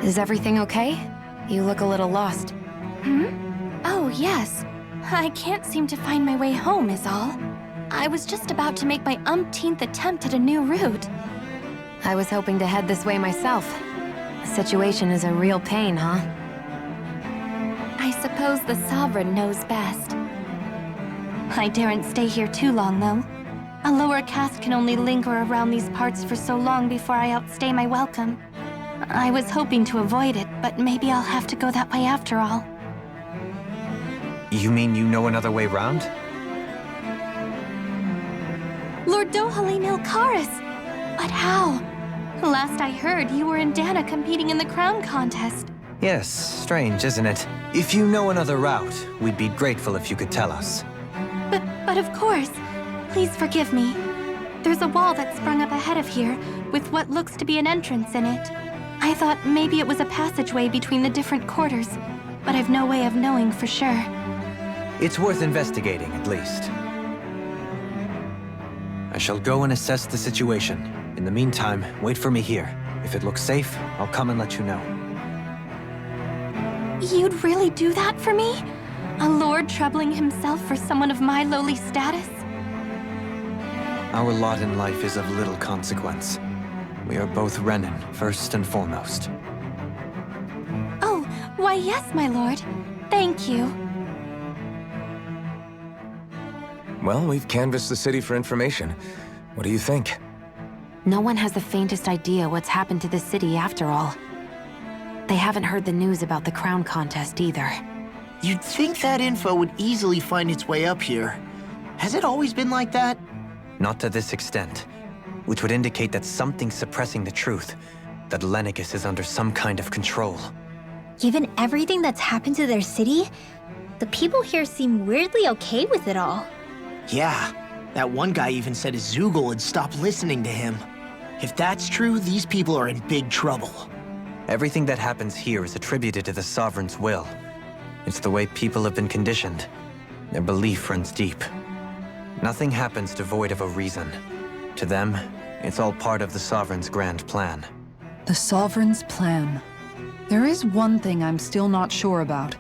Is everything okay? You look a little lost. Oh, yes. I can't seem to find my way home is all. I was just about to make my umpteenth attempt at a new route. I was hoping to head this way myself. The situation is a real pain, huh? I suppose the Sovereign knows best. I daren't stay here too long, though. A lower caste can only linger around these parts for so long before I outstay my welcome. I was hoping to avoid it, but maybe I'll have to go that way after all. You mean you know another way round? Lord Dohalim Ilkaris! But how? Last I heard, you were in Dahna competing in the crown contest. Yes, strange, isn't it? If you know another route, we'd be grateful if you could tell us. But of course. Please forgive me. There's a wall that sprung up ahead of here, with what looks to be an entrance in it. I thought maybe it was a passageway between the different quarters, but I've no way of knowing for sure. It's worth investigating, at least. I shall go and assess the situation. In the meantime, wait for me here. If it looks safe, I'll come and let you know. You'd really do that for me? A lord troubling himself for someone of my lowly status? Our lot in life is of little consequence. We are both Renan, first and foremost. Oh, why yes, my lord. Thank you. Well, we've canvassed the city for information. What do you think? No one has the faintest idea what's happened to the city after all. They haven't heard the news about the crown contest either. You'd think that info would easily find its way up here. Has it always been like that? Not to this extent, which would indicate that something's suppressing the truth, that Lenegis is under some kind of control. Given everything that's happened to their city, the people here seem weirdly okay with it all. Yeah, that one guy even said his Zoogle had stopped listening to him. If that's true, these people are in big trouble. Everything that happens here is attributed to the Sovereign's will. It's the way people have been conditioned. Their belief runs deep. Nothing happens devoid of a reason. To them, it's all part of the Sovereign's grand plan. The Sovereign's plan. There is one thing I'm still not sure about.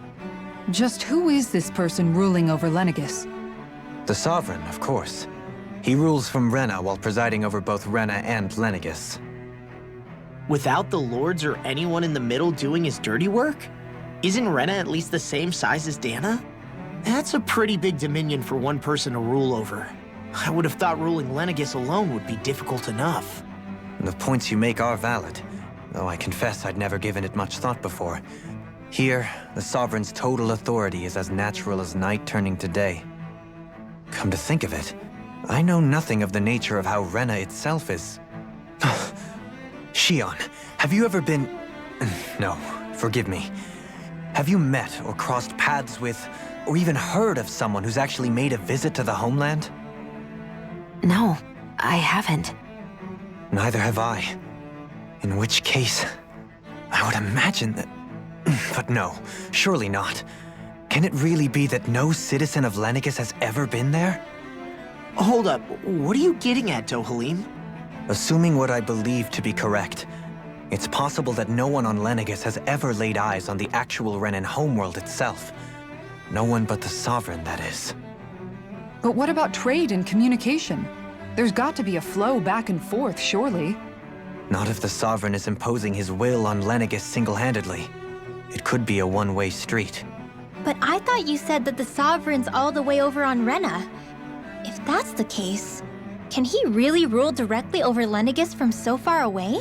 Just who is this person ruling over Lenegis? The Sovereign, of course. He rules from Rena while presiding over both Rena and Lenegis. Without the lords or anyone in the middle doing his dirty work? Isn't Rena at least the same size as Dahna? That's a pretty big dominion for one person to rule over. I would have thought ruling Lenegis alone would be difficult enough. The points you make are valid, though I confess I'd never given it much thought before. Here, the Sovereign's total authority is as natural as night turning to day. Come to think of it, I know nothing of the nature of how Rena itself is. Shion, have you ever been... No, forgive me. Have you met or crossed paths with, or even heard of someone who's actually made a visit to the homeland? No, I haven't. Neither have I. In which case, I would imagine that... But no, surely not. Can it really be that no citizen of Lenegis has ever been there? Hold up, what are you getting at, Dohalim? Assuming what I believe to be correct, it's possible that no one on Lenegis has ever laid eyes on the actual Renan homeworld itself. No one but the Sovereign, that is. But what about trade and communication? There's got to be a flow back and forth, surely. Not if the Sovereign is imposing his will on Lenegis single-handedly. It could be a one-way street. But I thought you said that the Sovereign's all the way over on Rena. If that's the case, can he really rule directly over Lenegis from so far away?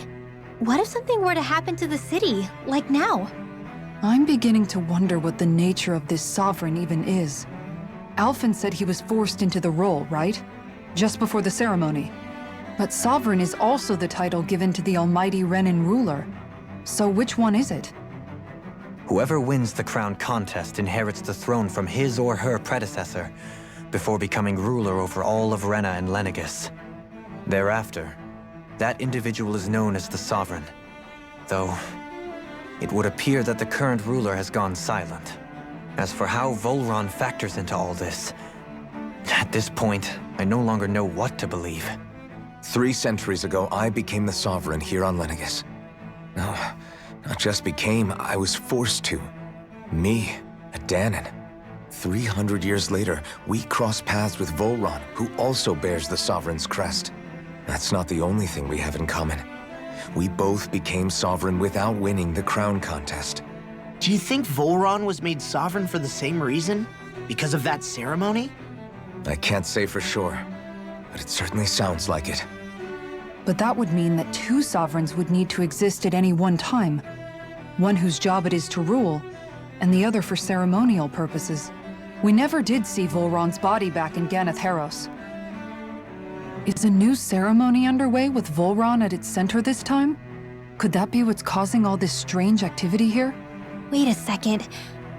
What if something were to happen to the city, like now? I'm beginning to wonder what the nature of this Sovereign even is. Alphen said he was forced into the role, right? Just before the ceremony. But Sovereign is also the title given to the almighty Renan ruler. So which one is it? Whoever wins the crown contest inherits the throne from his or her predecessor, before becoming ruler over all of Rena and Lenegis. Thereafter, that individual is known as the Sovereign, though it would appear that the current ruler has gone silent. As for how Volron factors into all this, at this point, I no longer know what to believe. 3 centuries ago, I became the Sovereign here on Lenegis. Now, Not just became, I was forced to. Me, a Dahnan. 300 years later, we cross paths with Volron, who also bears the Sovereign's crest. That's not the only thing we have in common. We both became Sovereign without winning the crown contest. Do you think Volron was made sovereign for the same reason? Because of that ceremony? I can't say for sure, but it certainly sounds like it. But that would mean that two sovereigns would need to exist at any one time. One whose job it is to rule, and the other for ceremonial purposes. We never did see Volron's body back in Ganatheros. Is a new ceremony underway with Volron at its center this time? Could that be what's causing all this strange activity here? Wait a second.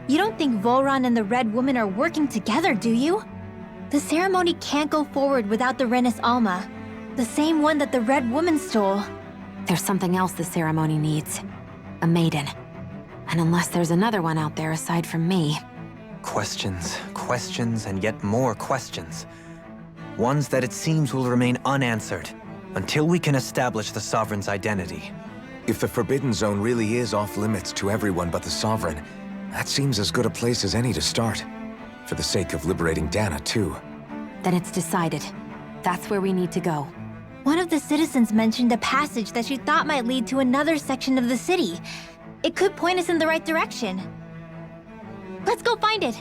You don't think Volron and the Red Woman are working together, do you? The ceremony can't go forward without the Renis Alma, the same one that the Red Woman stole. There's something else the ceremony needs. A maiden. And unless there's another one out there aside from me... Questions, questions, and yet more questions. Ones that it seems will remain unanswered until we can establish the Sovereign's identity. If the Forbidden Zone really is off-limits to everyone but the Sovereign, that seems as good a place as any to start. For the sake of liberating Dahna, too. Then it's decided. That's where we need to go. One of the citizens mentioned a passage that she thought might lead to another section of the city. It could point us in the right direction. Let's go find it!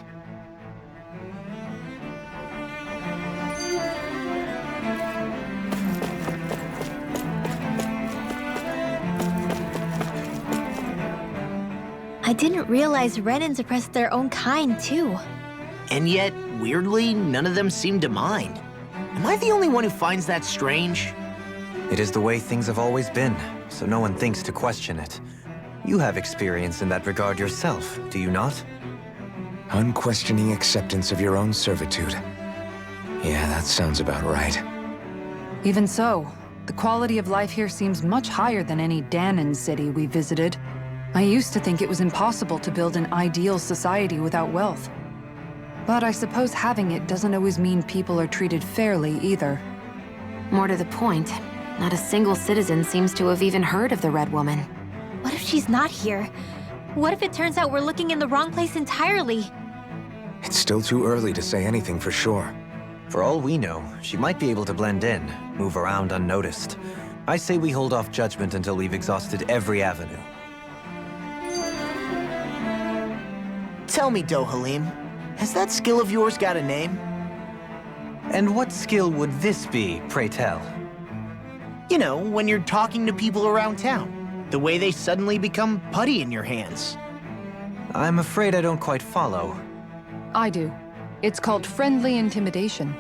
I didn't realize Renans oppressed their own kind, too. And yet, weirdly, none of them seem to mind. Am I the only one who finds that strange? It is the way things have always been, so no one thinks to question it. You have experience in that regard yourself, do you not? Unquestioning acceptance of your own servitude. Yeah, that sounds about right. Even so, the quality of life here seems much higher than any Dahnan city we visited. I used to think it was impossible to build an ideal society without wealth. But I suppose having it doesn't always mean people are treated fairly either. More to the point, not a single citizen seems to have even heard of the Red Woman. What if she's not here? What if it turns out we're looking in the wrong place entirely? It's still too early to say anything for sure. For all we know, she might be able to blend in, move around unnoticed. I say we hold off judgment until we've exhausted every avenue. Tell me, Dohalim, has that skill of yours got a name? And what skill would this be, pray tell? You know, when you're talking to people around town. The way they suddenly become putty in your hands. I'm afraid I don't quite follow. I do. It's called friendly intimidation.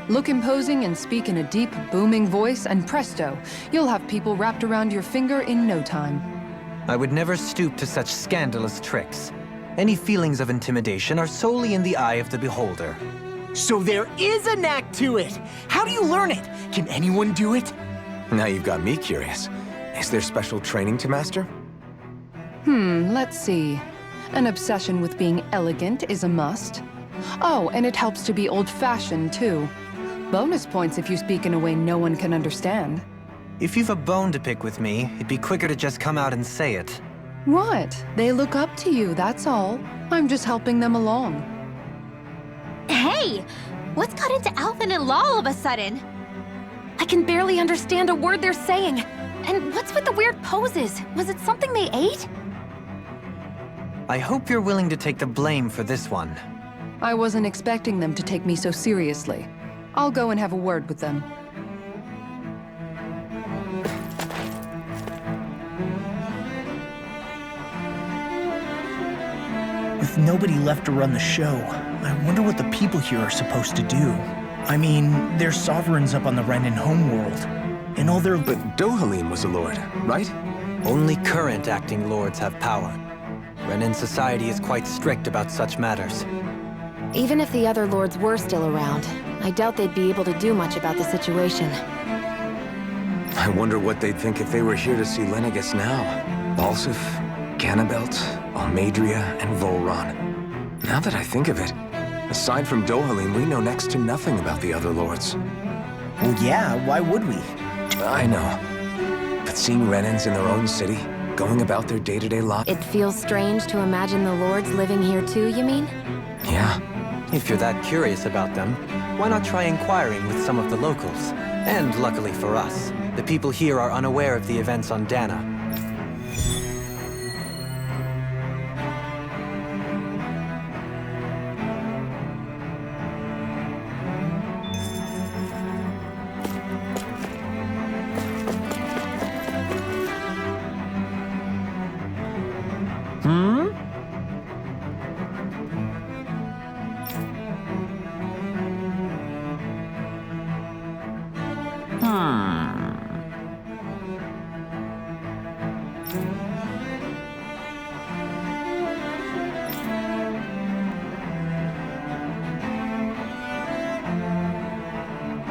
Look imposing and speak in a deep, booming voice, and presto, you'll have people wrapped around your finger in no time. I would never stoop to such scandalous tricks. Any feelings of intimidation are solely in the eye of the beholder. So there is a knack to it! How do you learn it? Can anyone do it? Now you've got me curious. Is there special training to master? Let's see. An obsession with being elegant is a must. Oh, and it helps to be old-fashioned, too. Bonus points if you speak in a way no one can understand. If you've a bone to pick with me, it'd be quicker to just come out and say it. What? They look up to you, that's all. I'm just helping them along. Hey! What's got into Alvin and Law all of a sudden? I can barely understand a word they're saying. And what's with the weird poses? Was it something they ate? I hope you're willing to take the blame for this one. I wasn't expecting them to take me so seriously. I'll go and have a word with them. With nobody left to run the show, I wonder what the people here are supposed to do. I mean, they're sovereigns up on the Renan homeworld, and all their... But Dohalim was a lord, right? Only current acting lords have power. Renan society is quite strict about such matters. Even if the other lords were still around, I doubt they'd be able to do much about the situation. I wonder what they'd think if they were here to see Lenegis now. Balsif, Ganabelt, Almadria, and Volron. Now that I think of it, aside from Dohalim, we know next to nothing about the other lords. Well, yeah, why would we? I know. But seeing Renans in their own city, going about their day-to-day life... It feels strange to imagine the lords living here too, you mean? Yeah. If you're that curious about them, why not try inquiring with some of the locals? And luckily for us, the people here are unaware of the events on Dahna.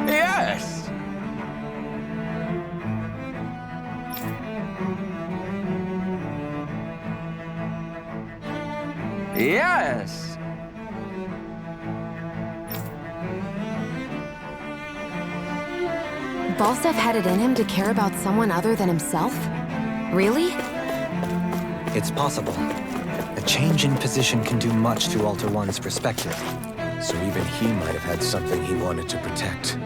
Yes! Yes! Balsef had it in him to care about someone other than himself? Really? It's possible. A change in position can do much to alter one's perspective. So even he might have had something he wanted to protect.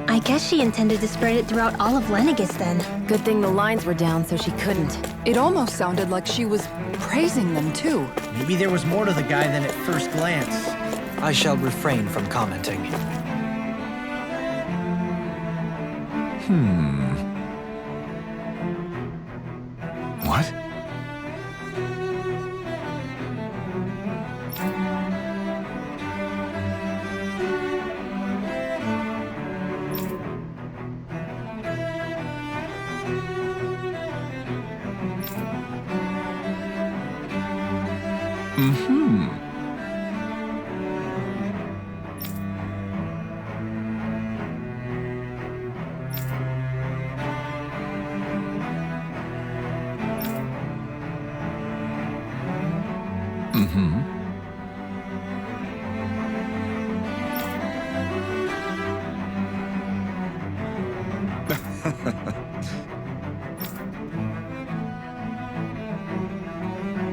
I guess she intended to spread it throughout all of Lenegis then. Good thing the lines were down so she couldn't. It almost sounded like she was praising them too. Maybe there was more to the guy than at first glance. I shall refrain from commenting. What?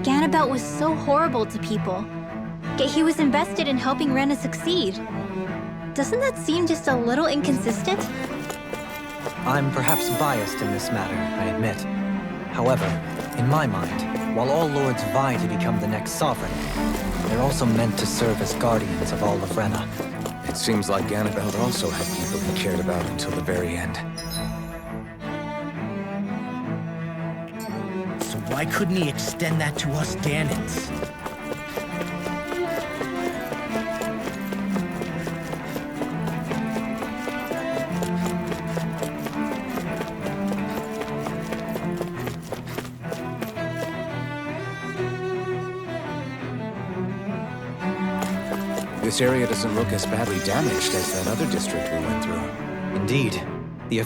Ganabelt was so horrible to people, yet he was invested in helping Rena succeed. Doesn't that seem just a little inconsistent? I'm perhaps biased in this matter, I admit. However, in my mind, while all lords vie to become the next sovereign, they're also meant to serve as guardians of all of Rena. It seems like Ganabelt also had people he cared about until the very end. So why couldn't he extend that to us Dahnans? This area doesn't look as badly damaged as that other district we went through. Indeed, the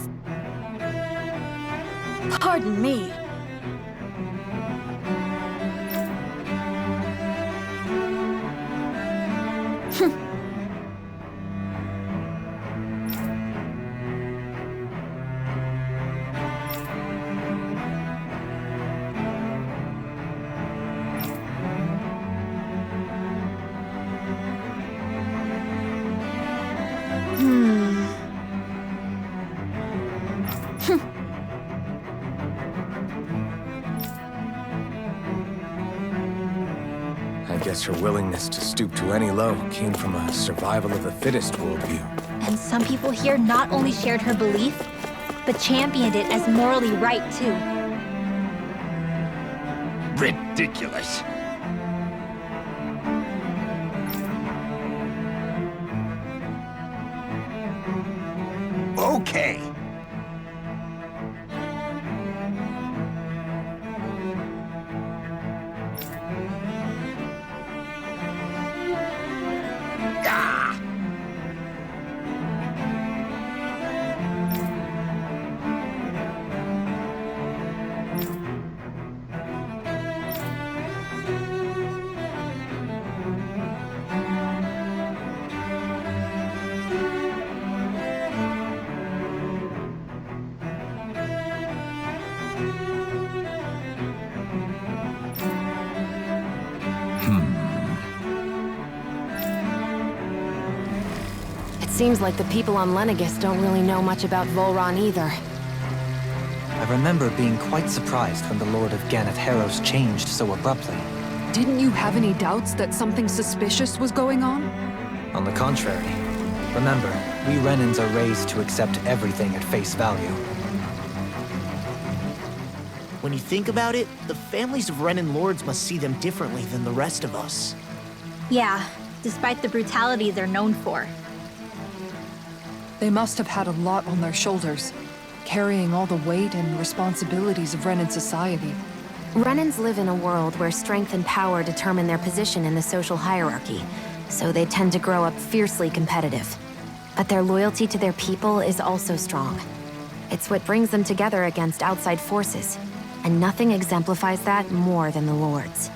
Pardon me. I guess her willingness to stoop to any low came from a survival of the fittest worldview. And some people here not only shared her belief, but championed it as morally right, too. Ridiculous. Okay. Seems like the people on Lenegis don't really know much about Volron either. I remember being quite surprised when the Lord of Ganneth Harrows changed so abruptly. Didn't you have any doubts that something suspicious was going on? On the contrary. Remember, we Renans are raised to accept everything at face value. When you think about it, the families of Renan lords must see them differently than the rest of us. Yeah, despite the brutality they're known for. They must have had a lot on their shoulders, carrying all the weight and responsibilities of Renan society. Renans live in a world where strength and power determine their position in the social hierarchy, so they tend to grow up fiercely competitive. But their loyalty to their people is also strong. It's what brings them together against outside forces, and nothing exemplifies that more than the Lords.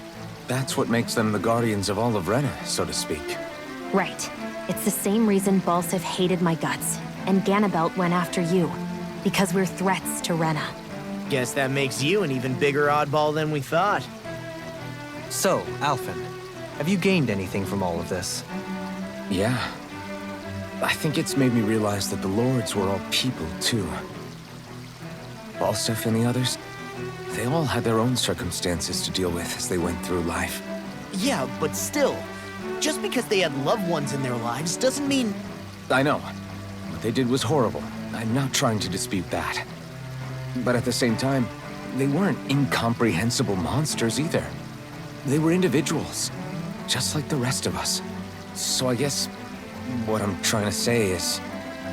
That's what makes them the guardians of all of Rena, so to speak. Right. It's the same reason Balsif hated my guts, and Ganabelt went after you. Because we're threats to Rena. Guess that makes you an even bigger oddball than we thought. So, Alphen, have you gained anything from all of this? Yeah. I think it's made me realize that the Lords were all people, too. Balsif and the others, they all had their own circumstances to deal with as they went through life. Yeah, but still, just because they had loved ones in their lives doesn't mean... I know. What they did was horrible. I'm not trying to dispute that. But at the same time, they weren't incomprehensible monsters either. They were individuals, just like the rest of us. So I guess what I'm trying to say is...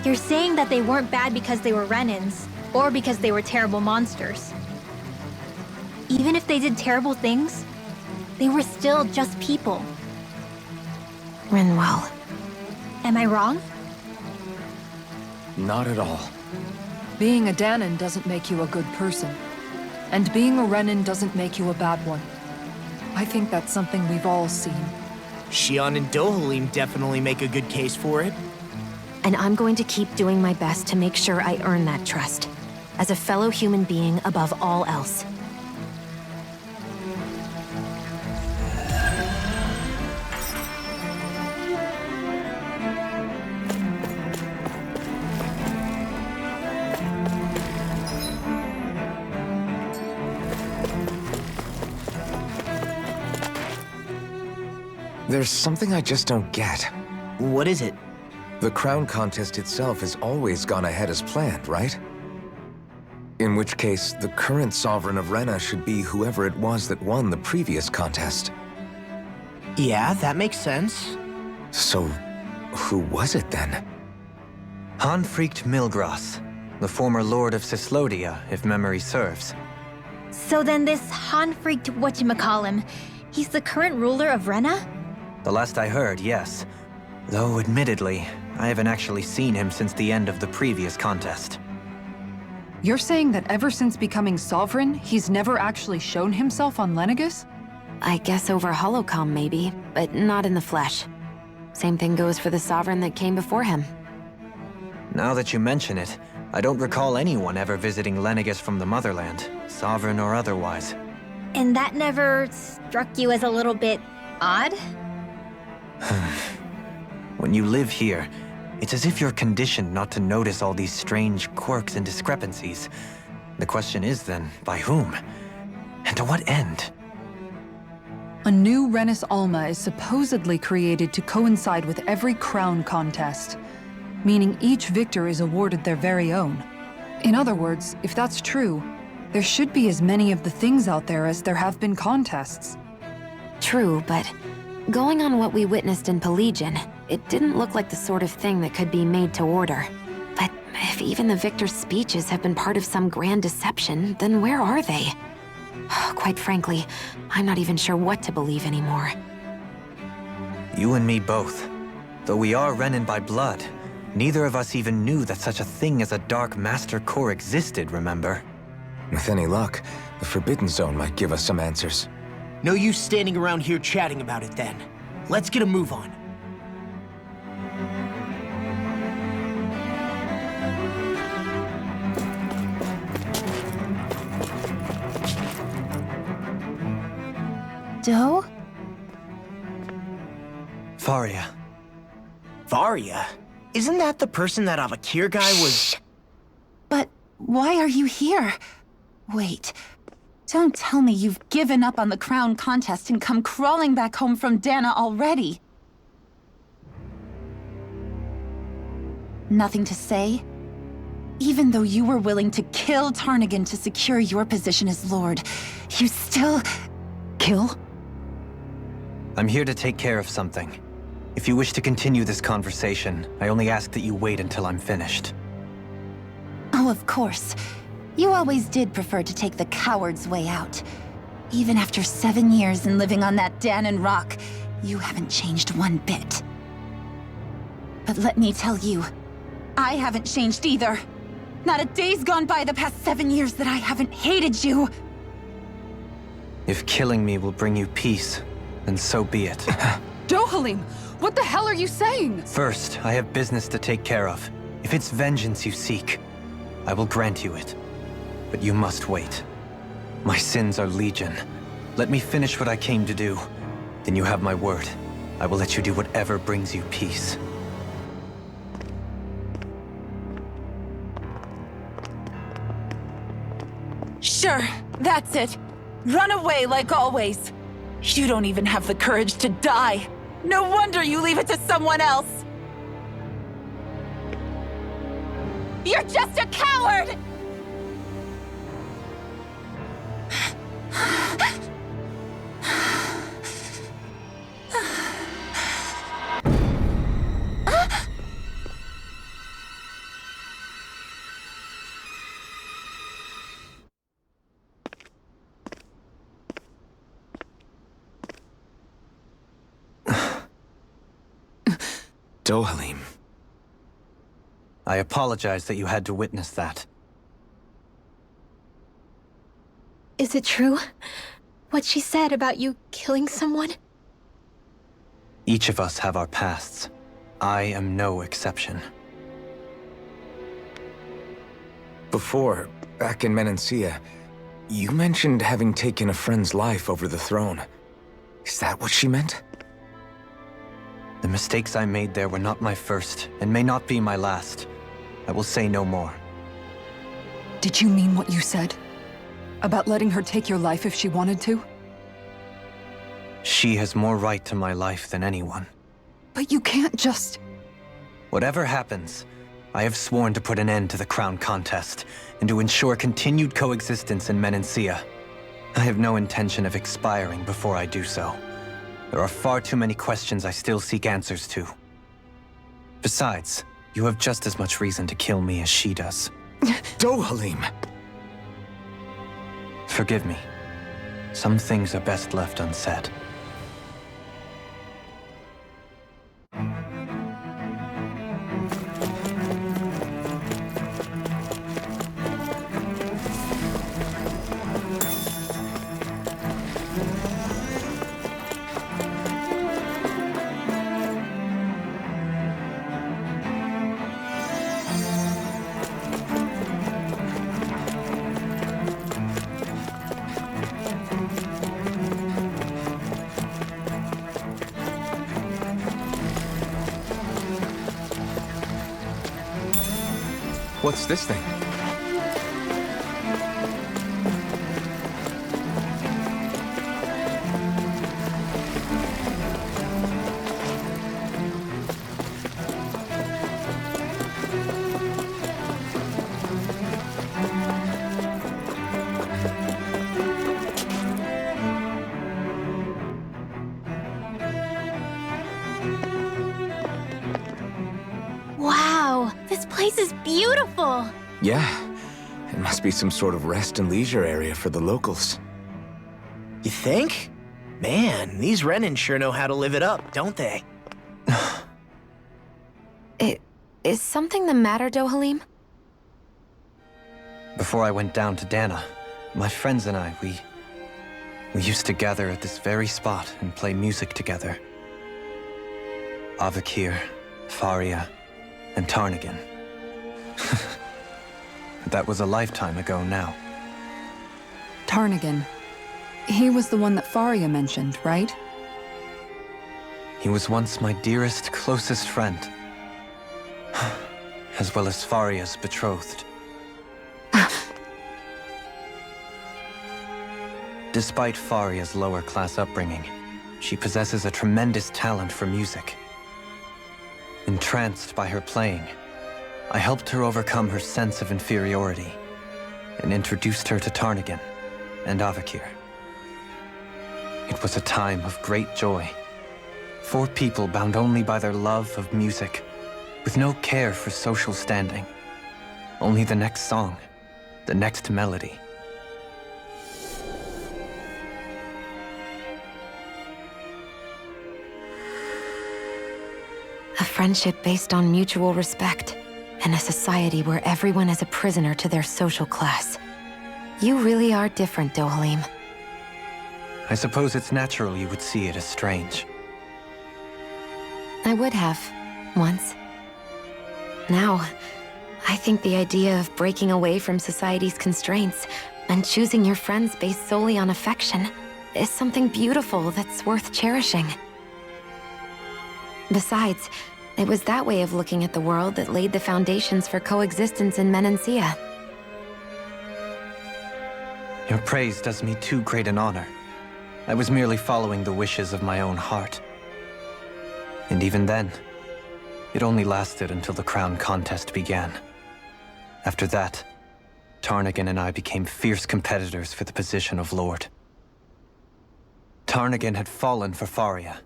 You're saying that they weren't bad because they were Renans, or because they were terrible monsters. Even if they did terrible things, they were still just people. Rinwell. Am I wrong? Not at all. Being a Dahnan doesn't make you a good person. And being a Renan doesn't make you a bad one. I think that's something we've all seen. Xion and Dohalim definitely make a good case for it. And I'm going to keep doing my best to make sure I earn that trust. As a fellow human being above all else. There's something I just don't get. What is it? The crown contest itself has always gone ahead as planned, right? In which case, the current sovereign of Rena should be whoever it was that won the previous contest. Yeah, that makes sense. So, who was it then? Hanfrikt Milgras, the former lord of Cislodia, if memory serves. So then this Hanfrikt whatchamacallem, he's the current ruler of Rena? The last I heard, yes. Though, admittedly, I haven't actually seen him since the end of the previous contest. You're saying that ever since becoming sovereign, he's never actually shown himself on Lenegis? I guess over holocom maybe, but not in the flesh. Same thing goes for the sovereign that came before him. Now that you mention it, I don't recall anyone ever visiting Lenegis from the motherland, sovereign or otherwise. And that never struck you as a little bit odd? When you live here, It's as if you're conditioned not to notice all these strange quirks and discrepancies. The question is then, by whom? And to what end? A new Renus Alma is supposedly created to coincide with every crown contest, meaning each victor is awarded their very own. In other words, if that's true, there should be as many of the things out there as there have been contests. True, but going on what we witnessed in Pelagian, it didn't look like the sort of thing that could be made to order. But if even the victor's speeches have been part of some grand deception, then where are they? Quite frankly, I'm not even sure what to believe anymore. You and me both. Though we are Renan by blood, neither of us even knew that such a thing as a Dark Master Core existed, remember? With any luck, the Forbidden Zone might give us some answers. No use standing around here chatting about it then. Let's get a move on. Doe? Faria. Varia? Isn't that the person that Avakir guy was... But why are you here? Wait, don't tell me you've given up on the crown contest and come crawling back home from Dahna already. Nothing to say? Even though you were willing to kill Tarnigan to secure your position as Lord, you still... Kill? I'm here to take care of something. If you wish to continue this conversation, I only ask that you wait until I'm finished. Oh, of course. You always did prefer to take the coward's way out. Even after 7 years and living on that Dahnan rock, you haven't changed one bit. But let me tell you, I haven't changed either. Not a day's gone by the past 7 years that I haven't hated you. If killing me will bring you peace, then so be it. Dohalim, what the hell are you saying? First, I have business to take care of. If it's vengeance you seek, I will grant you it. But you must wait. My sins are legion. Let me finish what I came to do. Then you have my word. I will let you do whatever brings you peace. Sure, that's it. Run away like always. You don't even have the courage to die. No wonder you leave it to someone else. You're just a coward! Dohalim. I apologize that you had to witness that. Is it true? What she said about you killing someone? Each of us have our pasts. I am no exception. Before, back in Menancia, you mentioned having taken a friend's life over the throne. Is that what she meant? The mistakes I made there were not my first, and may not be my last. I will say no more. Did you mean what you said? About letting her take your life if she wanted to? She has more right to my life than anyone. But you can't just... Whatever happens, I have sworn to put an end to the crown contest, and to ensure continued coexistence in Menancia. I have no intention of expiring before I do so. There are far too many questions I still seek answers to. Besides, you have just as much reason to kill me as she does. Dohalim! Forgive me. Some things are best left unsaid. What's this thing? Wow, this place is beautiful! Yeah, it must be some sort of rest and leisure area for the locals. You think? Man, these Renans sure know how to live it up, don't they? Is something the matter, Dohalim? Before I went down to Dahna, my friends and I, we used to gather at this very spot and play music together. Avakir, Faria, and Tarnagin. That was a lifetime ago now. Tarnagin. He was the one that Faria mentioned, right? He was once my dearest, closest friend. As well as Faria's betrothed. Despite Faria's lower-class upbringing, she possesses a tremendous talent for music. Entranced by her playing, I helped her overcome her sense of inferiority and introduced her to Tarnagin and Avakir. It was a time of great joy. 4 people bound only by their love of music, with no care for social standing. Only the next song, the next melody. A friendship based on mutual respect, and a society where everyone is a prisoner to their social class. You really are different, Dohalim. I suppose it's natural you would see it as strange. I would have, once. Now, I think the idea of breaking away from society's constraints and choosing your friends based solely on affection is something beautiful that's worth cherishing. Besides, it was that way of looking at the world that laid the foundations for coexistence in Menancia. Your praise does me too great an honor. I was merely following the wishes of my own heart. And even then, it only lasted until the crown contest began. After that, Tarnagin and I became fierce competitors for the position of Lord. Tarnagin had fallen for Faria.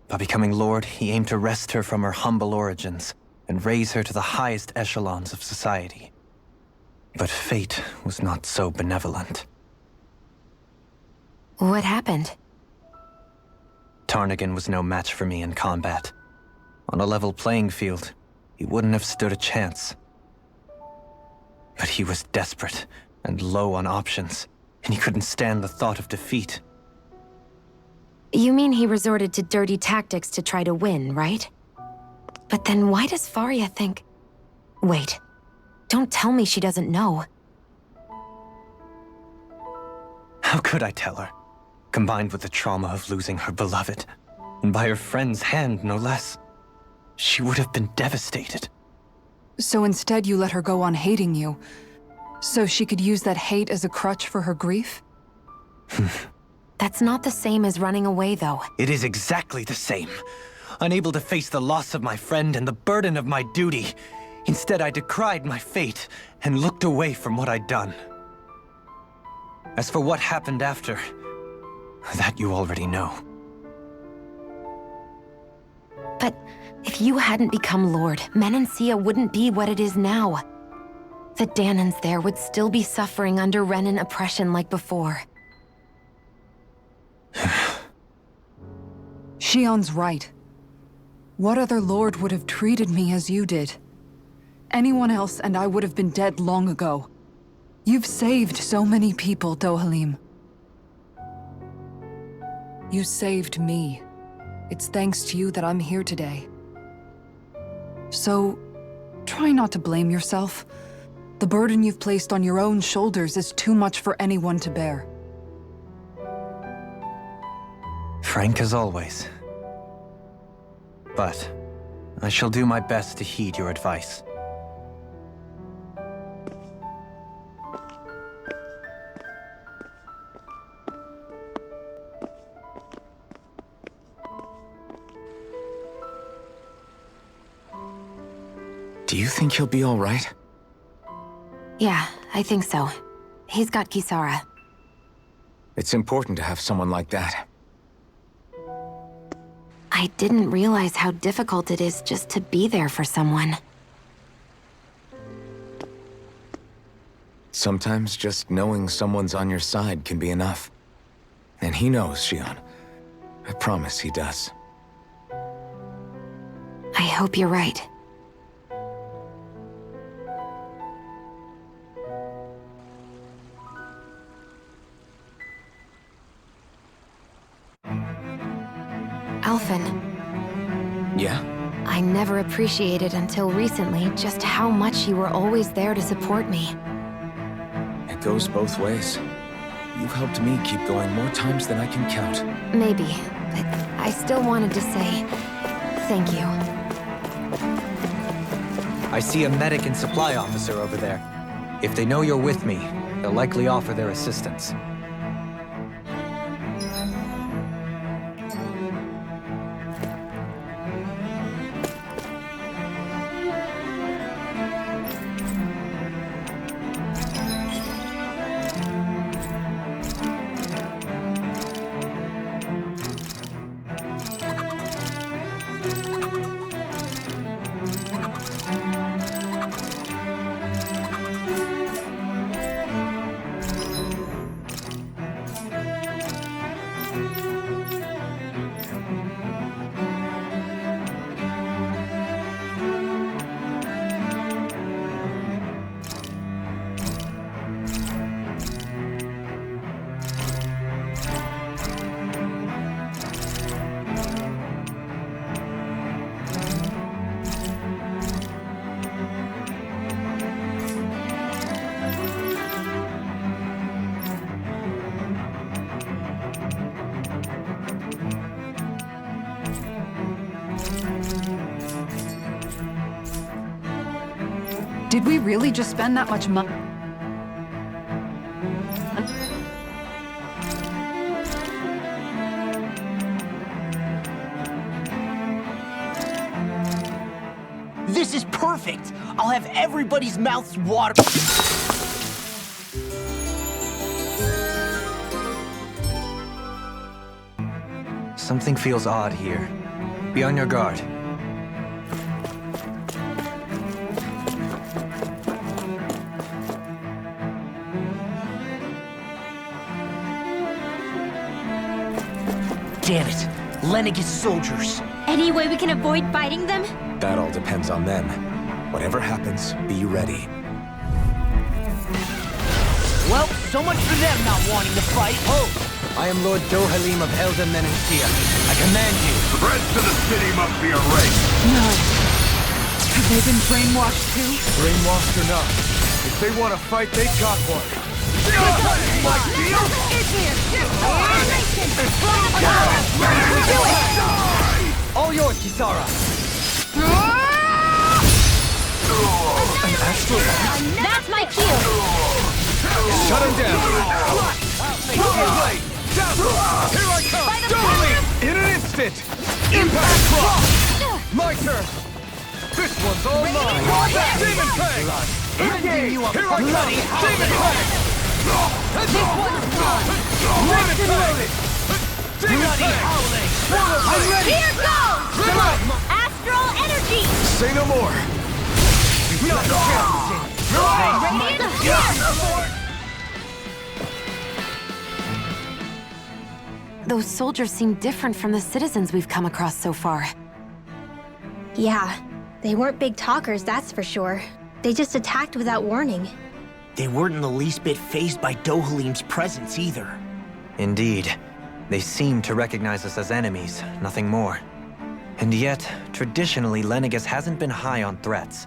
By becoming Lord, he aimed to wrest her from her humble origins and raise her to the highest echelons of society. But fate was not so benevolent. What happened? Tarnagin was no match for me in combat. On a level playing field, he wouldn't have stood a chance. But he was desperate and low on options, and he couldn't stand the thought of defeat. You mean he resorted to dirty tactics to try to win, right? But then why does Faria think... Wait, don't tell me she doesn't know. How could I tell her? Combined with the trauma of losing her beloved, and by her friend's hand, no less, she would have been devastated. So instead you let her go on hating you, so she could use that hate as a crutch for her grief? That's not the same as running away, though. It is exactly the same. Unable to face the loss of my friend and the burden of my duty, instead I decried my fate and looked away from what I'd done. As for what happened after, that you already know. But if you hadn't become Lord, Menancia wouldn't be what it is now. The Dahnans there would still be suffering under Renan oppression like before. Shion's right. What other lord would have treated me as you did? Anyone else and I would have been dead long ago. You've saved so many people, Dohalim. You saved me. It's thanks to you that I'm here today. So, try not to blame yourself. The burden you've placed on your own shoulders is too much for anyone to bear. Frank as always. But I shall do my best to heed your advice. think he'll be all right? Yeah, I think so. He's got Kisara. It's important to have someone like that. I didn't realize how difficult it is just to be there for someone. Sometimes just knowing someone's on your side can be enough. And he knows, Shion. I promise he does. I hope you're right. Alphen, Yeah? I never appreciated until recently just how much you were always there to support me. It goes both ways. You've helped me keep going more times than I can count. Maybe, but I still wanted to say thank you. I see a medic and supply officer over there. If they know you're with me, they'll likely offer their assistance. Did we really just spend that much money? This is perfect! I'll have everybody's mouths water. Something feels odd here. Be on your guard. Damn it! Lenegis soldiers! Any way we can avoid fighting them? That all depends on them. Whatever happens, be ready. Well, so much for them not wanting to fight. Oh! I am Lord Dohalim of Elden Menancia. I command you. The rest of the city must be erased. No. Have they been brainwashed too? Brainwashed or not, if they want to fight, they got one. All yours, Kisara! An astral light? That's my cue! Shut him down! Here I come! Doubling! In an instant! Impact Clock! My turn! This one's all mine! Demon Fang! Here I come! Demon Fang! This one's mine! Revitalize! Demon Fang! I'm ready! Here goes! Astral energy! Say no more! Not a Those soldiers seem different from the citizens we've come across so far. Yeah, they weren't big talkers, that's for sure. They just attacked without warning. They weren't in the least bit fazed by Dohalim's presence either. Indeed. They seem to recognize us as enemies, nothing more. And yet, traditionally, Lenegis hasn't been high on threats.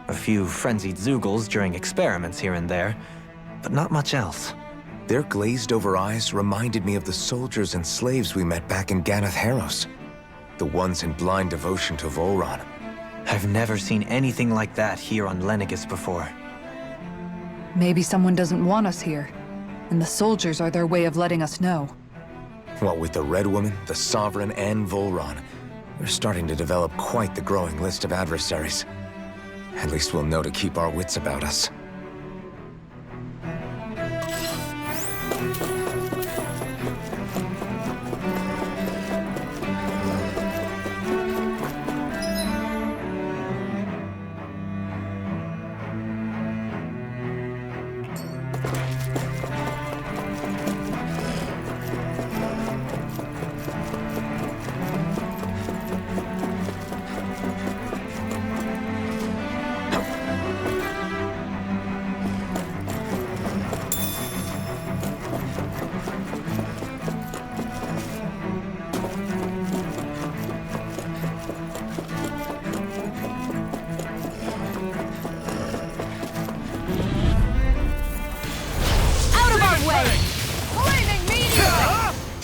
A few frenzied Zeugles during experiments here and there, but not much else. Their glazed-over eyes reminded me of the soldiers and slaves we met back in Ganath Haros. The ones in blind devotion to Volron. I've never seen anything like that here on Lenegis before. Maybe someone doesn't want us here, and the soldiers are their way of letting us know. What with the Red Woman, the Sovereign, and Volron, we're starting to develop quite the growing list of adversaries. At least we'll know to keep our wits about us.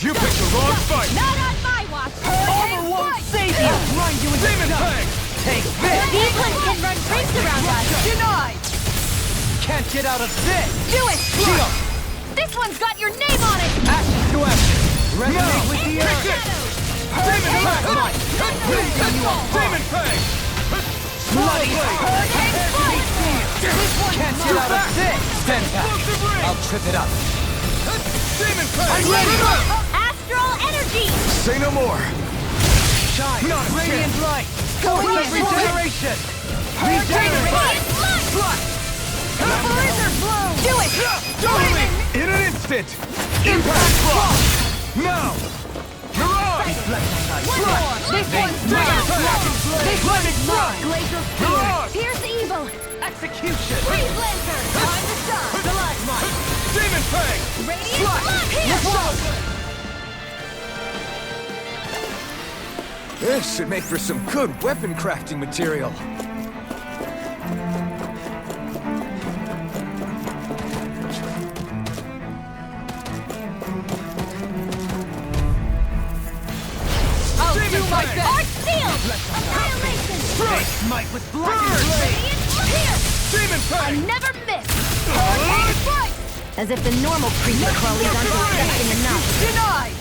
You picked the wrong fight! Not on my watch! Armor won't save you! Blind you in the Demon Fang! Take this! These ones can run rings around us! Denied! Can't get out of this! Do it! Shield! This one's got your name on it! Action to action! Resonate with the earth! Demon Fang! Demon Fang! Bloody Can't get out of this! Stand back! I'll trip it up! Demon Fang! I'm ready! Astral energy! Say no more! Shine! Not radiant light! Force of regeneration! Regenerate! Flush! Blizzard blow! Do it! Totally! In an instant! Impact block! Now! Mirage! One more! This one's mine! This one's mine! Glacier Mirage! Fear! Pierce evil! Execution! Freeze Lancer! Time to shine! Stalagmite! Demon Fang! Radiant blood! Here! This should make for some good weapon crafting material. I'll do my best! Arch sealed! Annihilation! Strike! Smite with blackened blade! Radiant here! Demon I Fang! never miss! Hurricane strike! As if the normal creature crawlies aren't disgusting enough. Denied!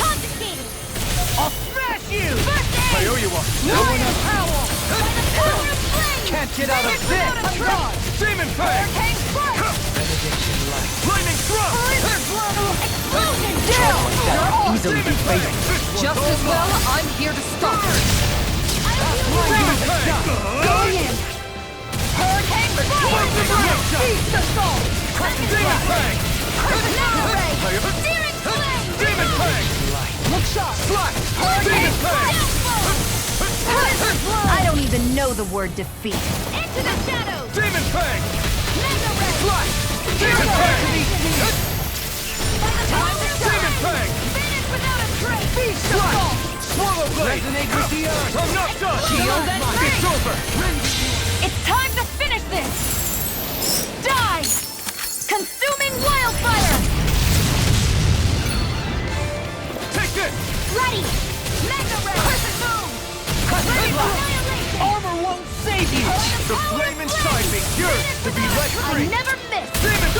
Confiscated! I'll smash you! First aid! I owe you one. Lion Howl! By the power of flame! Can't get out of Finish without a this! trace! Demon Fang! Hurricane strike! Benediction light! Lightning thrust! Blizzard blow! Explosion! Easily fatal. Just as well, I'm here to stop her. Demon Fang! Going in! Hurricane strike! Feast assault! Demon Fang! Now ray! Searing flame! Demon Fang! Look sharp! Slash! Hurricane Demon Fang! Blizzard blow! I don't even know the word defeat. Into the shadows! Demon Fang! Mega ray! Slash! Demon Fang! Time to Demon shine! Fang! Finish without a trace! Feast Slash! assault! Swallow blade! Resonate with the earth! I'm not done! Shield and It's ring! over! It's time to finish this! Die! Consuming wildfire! Take this! Ready! Mega ray! Crescent moon! Ready for annihilation! Armor won't save you! The flame inside me yearns to be let I free! never miss! Demon!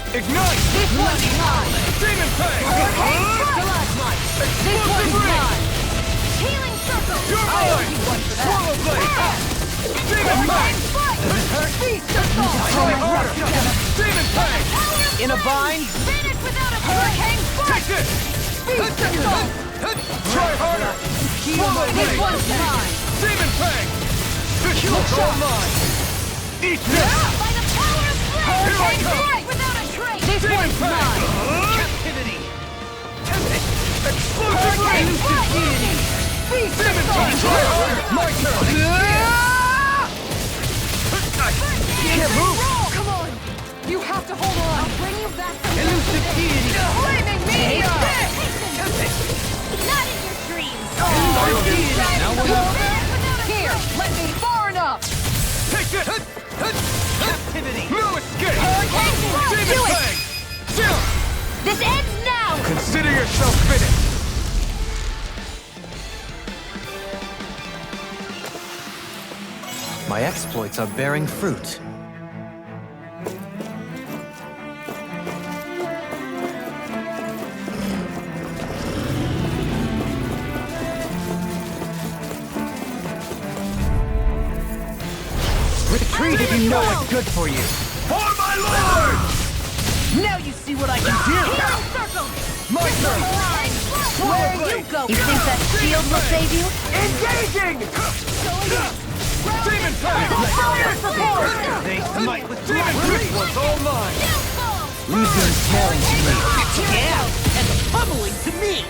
Ignite! This one's mine! Demon Fang! Stalagmite! This one's mine! Healing circle! You're mine! Swallow blade! Demon Fang! Feast assault! Try harder! Demon Fang! In a bind? Finish without a hurricane strike! Take this! Feast assault! Try harder! Swallow This blade! one's mine! Demon Fang! This one's all mine! Eat this! By the power of flame! Here I Hurricane come! strike without a trace! This Demon one's Fang! mine! Captivity! Explosive ray! Elusive deity! Feast Demon Fang! assault! Try harder! My turn! Can't move! Come on! You have to hold on. I'll bring you back from Elusive deity! flaming meteor! Tempest! Not in your dreams! Elusive deity! Now we're Here, let me far enough. Take this! Captivity! No escape! Hurricane strike! Demon Do it! Fang! Still! This ends now! Consider yourself finished! My exploits are bearing fruit. Retreat if you know what's good for you. For my lord! Now you see what I can do! My turn! Where are you going? You think that shield will save you? Engaging! Demon Fang! They smite with demon This one's all mine! Leave your smelling to me. Yeah, and pummeling to me!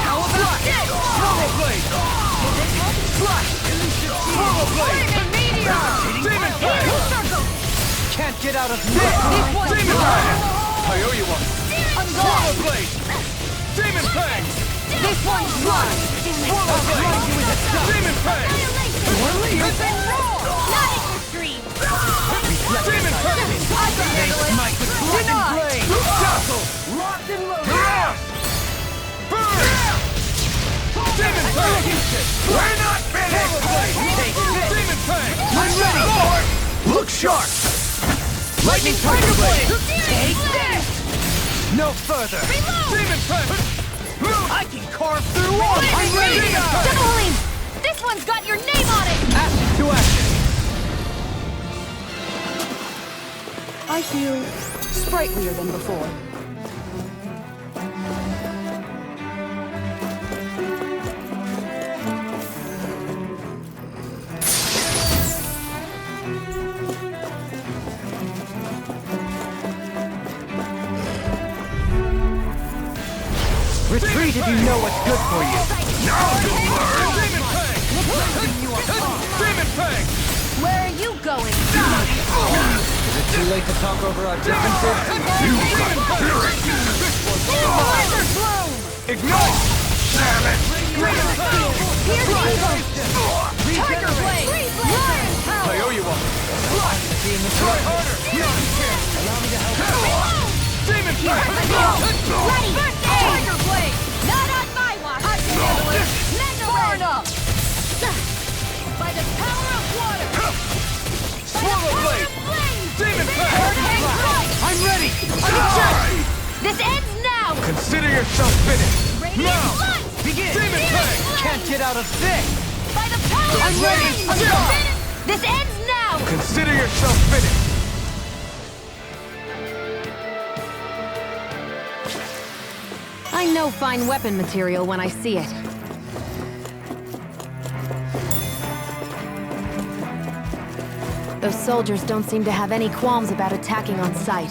How about Swirl Blade! Slash! Swirl Blade! Demon Fang! Can't get out of this! Demon Fang! I owe you one! Swirl Blade! Demon Fang! This one's mine! Swirl Blade! Demon Fang! Not in your dreams! Demon Fang! They smite with blackened blade! Dazzle! Locked and loaded! Burn! Demon Fang! We're not finished! Take this! Demon Fang! I'm ready! Look sharp! Lightning Tiger Blade! Take this! No further! Demon Fang! I can carve through walls! I'm ready! Demon Fang! Demoline! This one's got your name on it! Action to action! I feel sprightlier than before. Retreat if you know what's good for you! Now you'll learn! Demon Fang! Demon Fang! Where are you going? Is it too late to talk over our differences? You got spirit! Ignite! Damn it! Tiger Blade! I owe you one. Try harder! Allow me to help. Demon Fang! Ready! Tiger Blade! Not on my watch! I can handle it! Far enough! By the power of water! Swallow Blade! Demon Fang! I'm ready! This ends now! Consider yourself finished! Radiant Now! light! Begin! Demon Fang! Can't get out of this! By the power I'm of ready! flame! This ends now! Consider yourself finished! I know fine weapon material when I see it. Those soldiers don't seem to have any qualms about attacking on sight.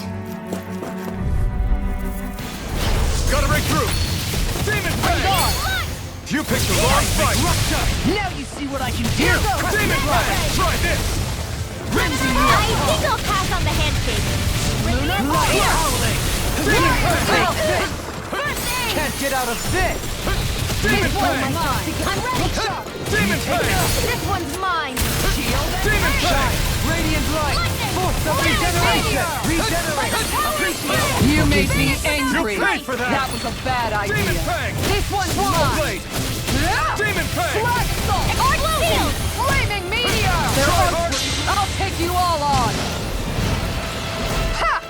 Gotta break through! Demon Fang! You picked the wrong fight! Now you see what I can do! Demon Fang! Try this! I think I'll pass on the handshake. Demon Fang! Can't get out of this! Demon Fang! I'm ready! Demon Fang! This one's mine! Demon Fang! Radiant light! Force of regeneration! Regenerate! You made me angry. You paid for that! That was a bad Demon idea. Fang! This one's Swallow mine. Blade! Demon Fang! Black Salt! Shield! Flaming Meteor! I'll take you all on. Ha!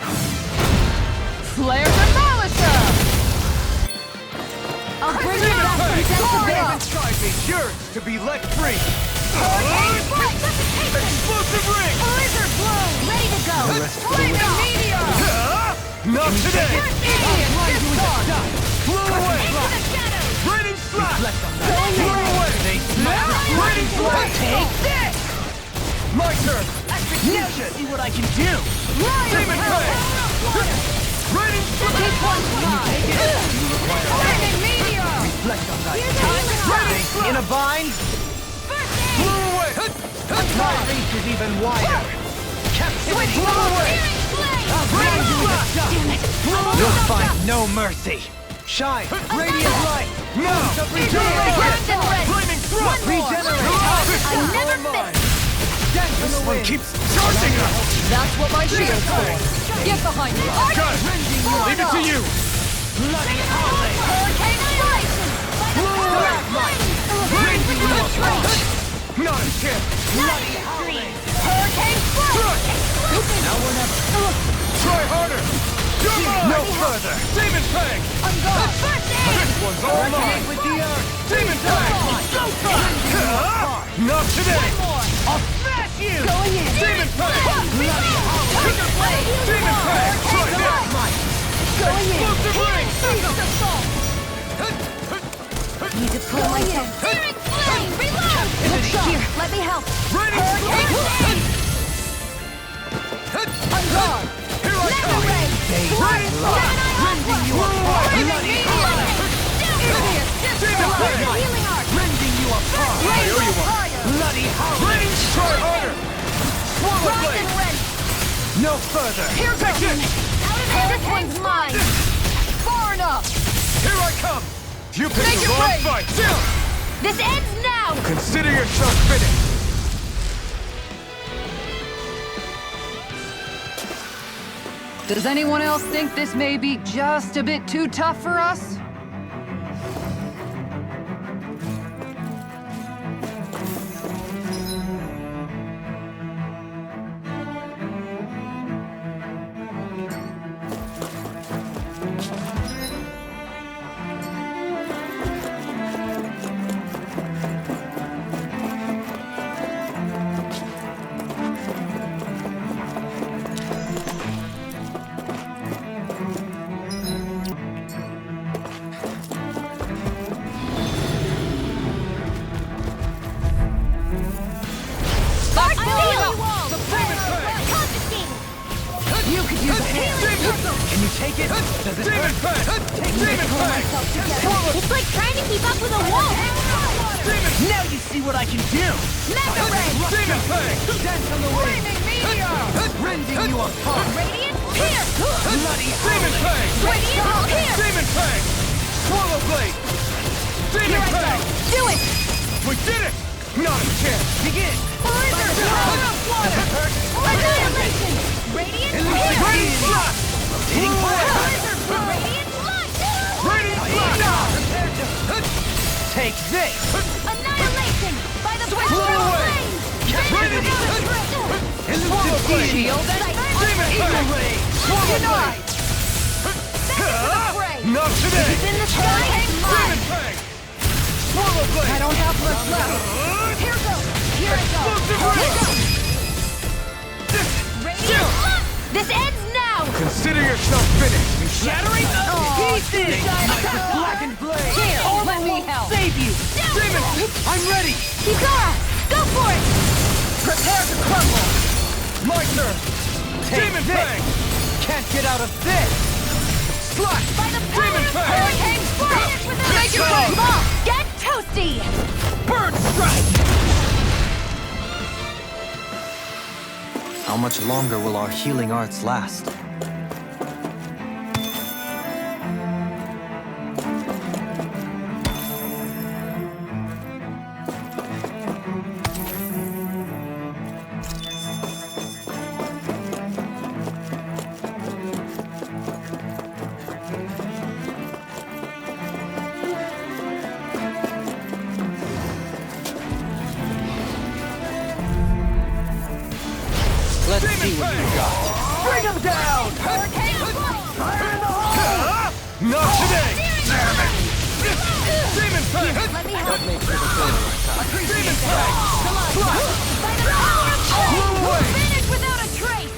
Flare Demolisher! I'll bring you back from death to Striving yours to be let free! Explosive Explosive ring! Blizzard blow! Ready to go! Flaming Meteor! Not today! Blow away! The shadows! Raining slap! Blow away! Raining slap! Take this! My turn! Now see what I can do! Demon Fang! Raining slap! This one's mine! Flaming Meteor! Raining slap! In a bind? Blow away! My reach is even wider! Captivity! Blow away! Raining slap! You'll find no mercy! Shine! Radiant light! Now! Regeneration! Flaming thrust! Regenerate! I never miss! This one keeps charging us! That's what my shield's for. Get behind me. Got it! Leave it to you! Bloody Hurricane Annihilation! Raising you up! Not a chance! Bloody Hurricane Flash! Now or never! Try harder! No further! Demon Fang! This one's all mine! With the earth! Demon Fang! Not today! I'll smash you! Going in! Demon Fang! Bloody Trigger Blade! Demon Fang! Try this! Going in! Explosive Ring! Need to pull myself. Spirit Flame! Reload! Look here, let me help. Ready! On guard! Here I come! Ready! Rending you apart! Bloody Demon Fang! Healing art! Rending you apart! I owe you one! Bloody hell! Ready! Try harder! Swallow Blade! No further! Here Take goes! it! This one's mine! Far enough! Here I come! You picked Make the it wrong rain! fight! This ends now! Consider yourself finished! Does anyone else think this may be just a bit too tough for us? You could use a hand! Can you take it? Does it Demon Fang! Demon Fang! It's like trying to keep up with a wall! Now you see what I can do! Mega Ray! Demon Fang! Dance on the wing! Rending you apart! Radiant Pierce! Bloody Demon Fang! Radiant Pierce! Demon Fang! Swallow Blade! Demon Fang! Do it! We did it! Not a chance! Begin! Blizzard! Annihilation! Radiant Pierce! Ready! Slap! Hitting fire! Radiant Light! Radiant Slap! Take this! Annihilation! By the Blow power of away! flame! Ready! Swallow Blade! Demon Fang! Ray! Swallow Fray! Blade! Not today! In the sky and Demon mine! Fang! Swallow Blade! I don't have much left. Here goes! Here I go! Explosive Ring! Radiant Light! This ends now! Consider yourself finished! Shattering pieces! Blackened Blade! Here, let me help. Save you! Demon! I'm ready! Kikara! Go for it! Prepare to crumble! My turn! Take Demon this! Fang! Can't get out of this! Slash! By the power Demon of Fang! Hurricane Flash with a Make it strike! rain! Moth, get toasty! Bird Strike! How much longer will our healing arts last? Let's see what you got. Bring him down! Not today! Damn it! Demon Fang! Let me help! Make sure the building Demon Fang! Slash! By the power of flame! Blow away! Finish without a trace!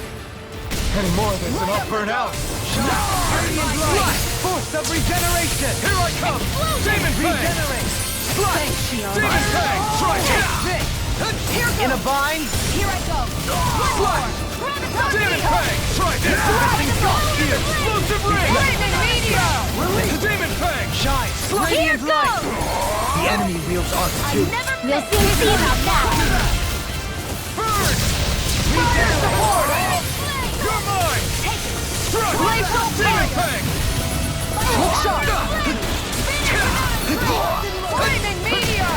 Any more of this and I'll burn out! Slash! Force of regeneration! Here I come! Demon Fang! Regenerate! Slash! Demon Fang! Try This! In a bind! Here I go! Slash! Demon Fang! Try this! Explosive Ring! Lightning Meteor! Demon Fang! Shine! Here Radiant light! goes! The enemy wields arts too. We'll soon see about that! Burn! Regenerate! You're mine! Struck! Glacial Demon fire! Fang! Look sharp! Lightning Meteor!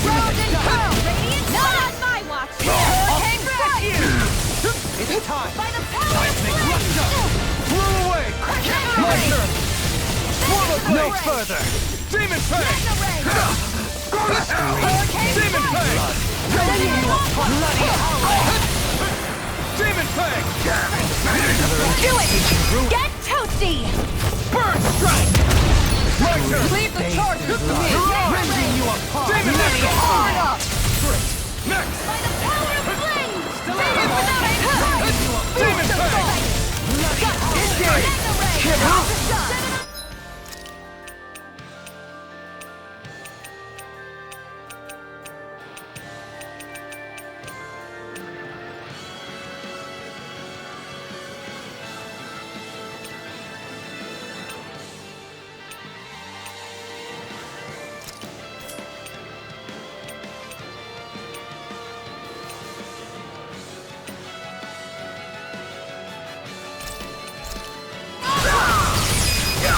Frozen Pearl! Not on my watch! Hurricane Strike! It's time! By the power of Seismic flame! rush up! Blow away! My turn! Swallow No Blade! further! Demon Fang! Hurricane Demon Fang! Rending you apart! Bloody hell! Demon Fang! Do it! Get toasty! Bird Strike! My turn! Leave the charges to me. Rending you apart! Demon Bloody Fang! hell! Next!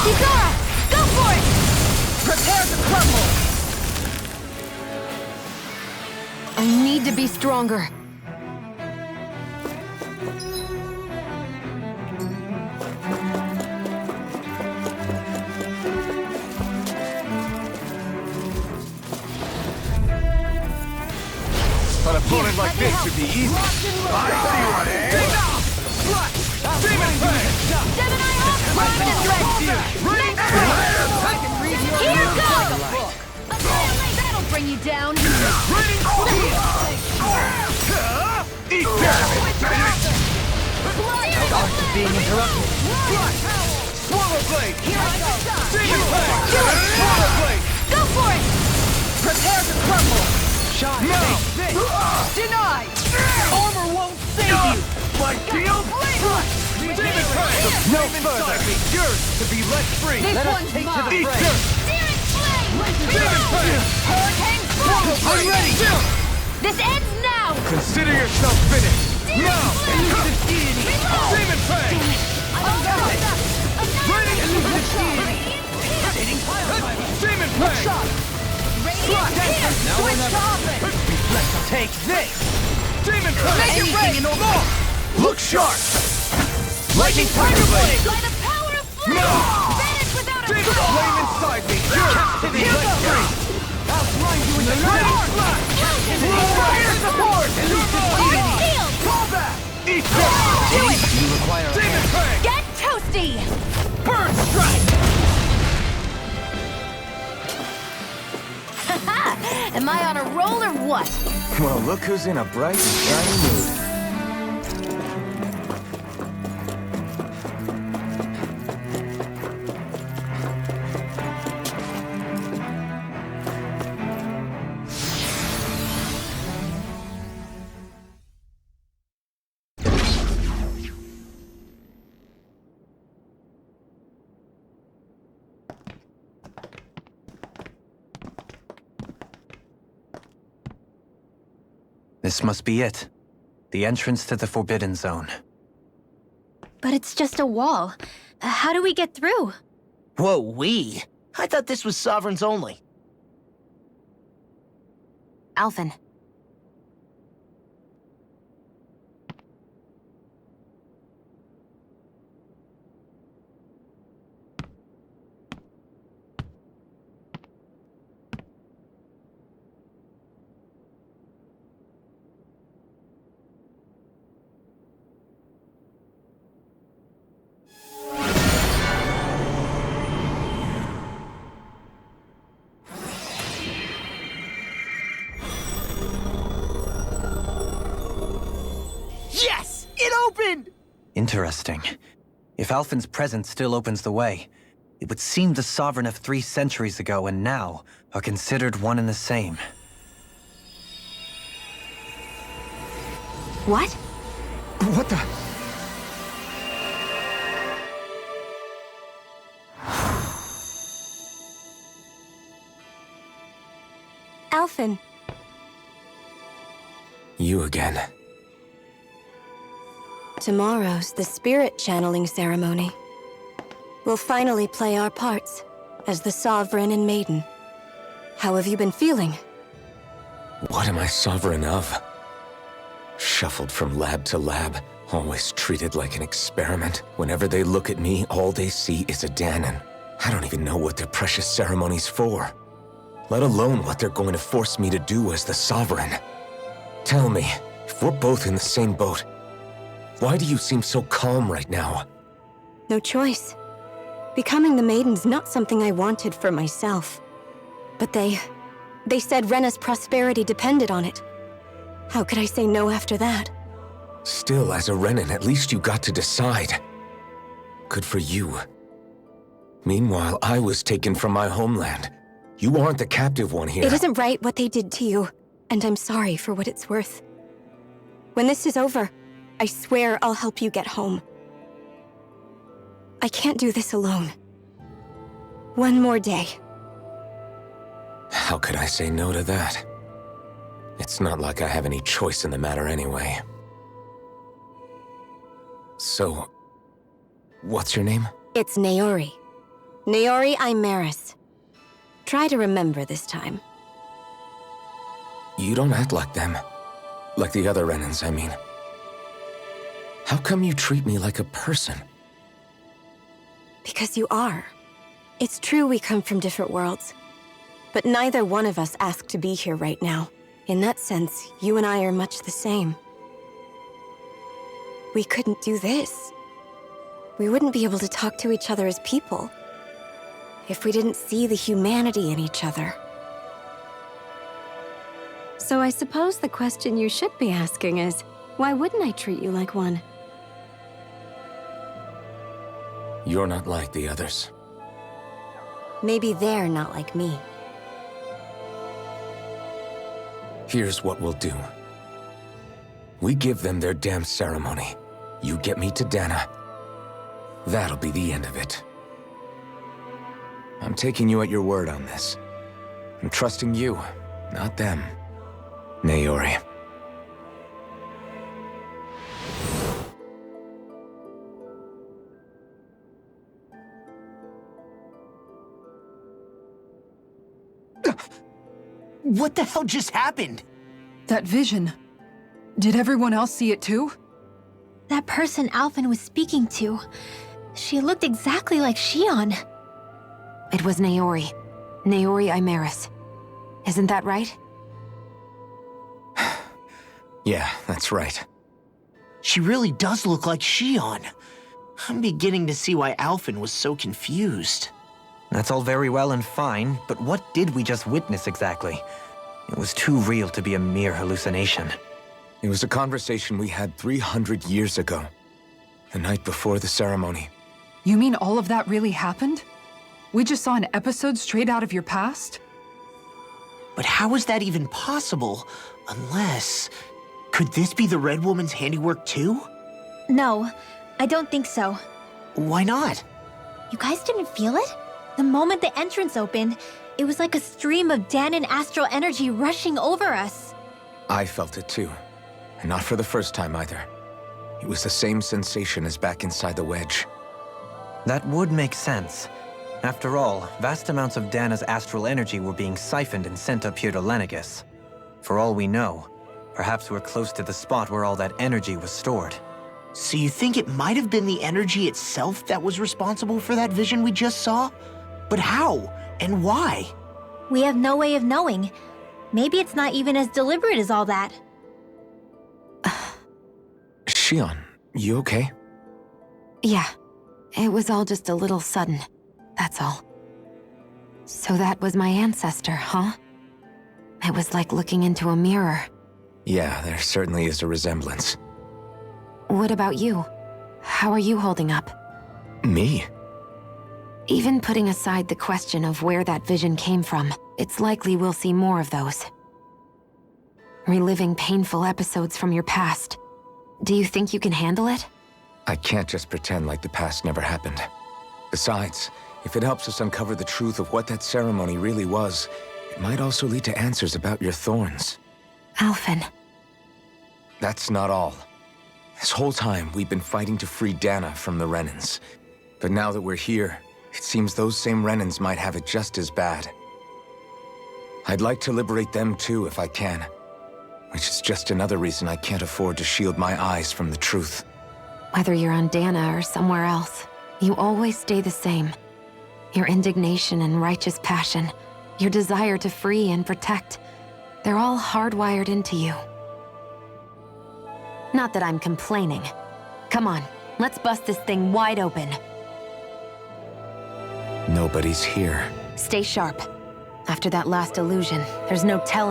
Kizara! Go for it! Prepare to crumble! I need to be stronger. An opponent like this should be easy. I see what it is. Demon Fang! Gemini Hawk primed and ready! Next phase! Here goes! That'll bring you down! Raining Steel! Eat damage! Dodge is being interrupted. Swallow Blade! Demon Fang! Swallow Blade! Go for it! Prepare to crumble! Shine! No! Denied! Armor won't save you! My shield! Demon Fang! No further! Yours to be let free! This Let us one's take to mine! the Eat fray! dirt! Searing Flame! Demon Fang! Hurricane Swallow Strike! Blade! ready! This ends now! Consider yourself finished! Now! Demon Fang! Demon Fang! Now or never. Let's take this! Demon Fang! Anything in order! Look sharp! Lightning Tiger Blade! By the power of flame! No! Vanish without a Demon trace! Flame inside me! Captivity let free! I'll blind you in the Ready! dark! Slash! Fire support! Shield! Combat! Eat this! You require a Demon Fang! Get toasty! Bird Strike! Am I on a roll or what? Well, look who's in a bright and shiny mood. This must be it. The entrance to the Forbidden Zone. But it's just a wall. How do we get through? Whoa, we? I thought this was Sovereigns only. Alphen. Yes! It opened! Interesting. If Alphen's presence still opens the way, it would seem the Sovereign of 3 centuries ago and now are considered one and the same. What? What the? Alphen. You again. Tomorrow's the spirit channeling ceremony. We'll finally play our parts as the Sovereign and Maiden. How have you been feeling? What am I sovereign of? Shuffled from lab to lab, always treated like an experiment. Whenever they look at me, all they see is a Dahnan. I don't even know what their precious ceremony's for, let alone what they're going to force me to do as the Sovereign. Tell me, if we're both in the same boat, why do you seem so calm right now? No choice. Becoming the Maiden's not something I wanted for myself. But they said Rena's prosperity depended on it. How could I say no after that? Still, as a Renan, at least you got to decide. Good for you. Meanwhile, I was taken from my homeland. You aren't the captive one here. It isn't right what they did to you, and I'm sorry for what it's worth. When this is over, I swear I'll help you get home. I can't do this alone. One more day. How could I say no to that? It's not like I have any choice in the matter anyway. So, what's your name? It's Naori. Naori Imaris. Try to remember this time. You don't act like them. Like the other Renans, I mean. How come you treat me like a person? Because you are. It's true we come from different worlds. But neither one of us asked to be here right now. In that sense, you and I are much the same. We couldn't do this. We wouldn't be able to talk to each other as people if we didn't see the humanity in each other. So I suppose the question you should be asking is, why wouldn't I treat you like one? You're not like the others. Maybe they're not like me. Here's what we'll do. We give them their damn ceremony. You get me to Dahna. That'll be the end of it. I'm taking you at your word on this. I'm trusting you, not them. Naori. What the hell just happened? That vision. Did everyone else see it too? That person Alphen was speaking to, she looked exactly like Shion. It was Naori. Naori Imaris. Isn't that right? Yeah, that's right. She really does look like Shion. I'm beginning to see why Alphen was so confused. That's all very well and fine, but what did we just witness exactly? It was too real to be a mere hallucination. It was a conversation we had 300 years ago. The night before the ceremony. You mean all of that really happened? We just saw an episode straight out of your past? But how is that even possible? Unless... Could this be the Red Woman's handiwork too? No, I don't think so. Why not? You guys didn't feel it? The moment the entrance opened, it was like a stream of Dahnan astral energy rushing over us. I felt it too. And not for the first time either. It was the same sensation as back inside the wedge. That would make sense. After all, vast amounts of Dahna's astral energy were being siphoned and sent up here to Lenegis. For all we know, perhaps we're close to the spot where all that energy was stored. So you think it might have been the energy itself that was responsible for that vision we just saw? But how? And why? We have no way of knowing. Maybe it's not even as deliberate as all that. Shion, you okay? Yeah. It was all just a little sudden. That's all. So that was my ancestor, huh? It was like looking into a mirror. Yeah, there certainly is a resemblance. What about you? How are you holding up? Me? Even putting aside the question of where that vision came from, it's likely we'll see more of those. Reliving painful episodes from your past. Do you think you can handle it? I can't just pretend like the past never happened. Besides, if it helps us uncover the truth of what that ceremony really was, it might also lead to answers about your thorns. Alphen. That's not all. This whole time, we've been fighting to free Dahna from the Renans. But now that we're here, it seems those same Renans might have it just as bad. I'd like to liberate them too if I can. Which is just another reason I can't afford to shield my eyes from the truth. Whether you're on Dahna or somewhere else, you always stay the same. Your indignation and righteous passion, your desire to free and protect, they're all hardwired into you. Not that I'm complaining. Come on, let's bust this thing wide open. Nobody's here. Stay sharp. After that last illusion, there's no telling.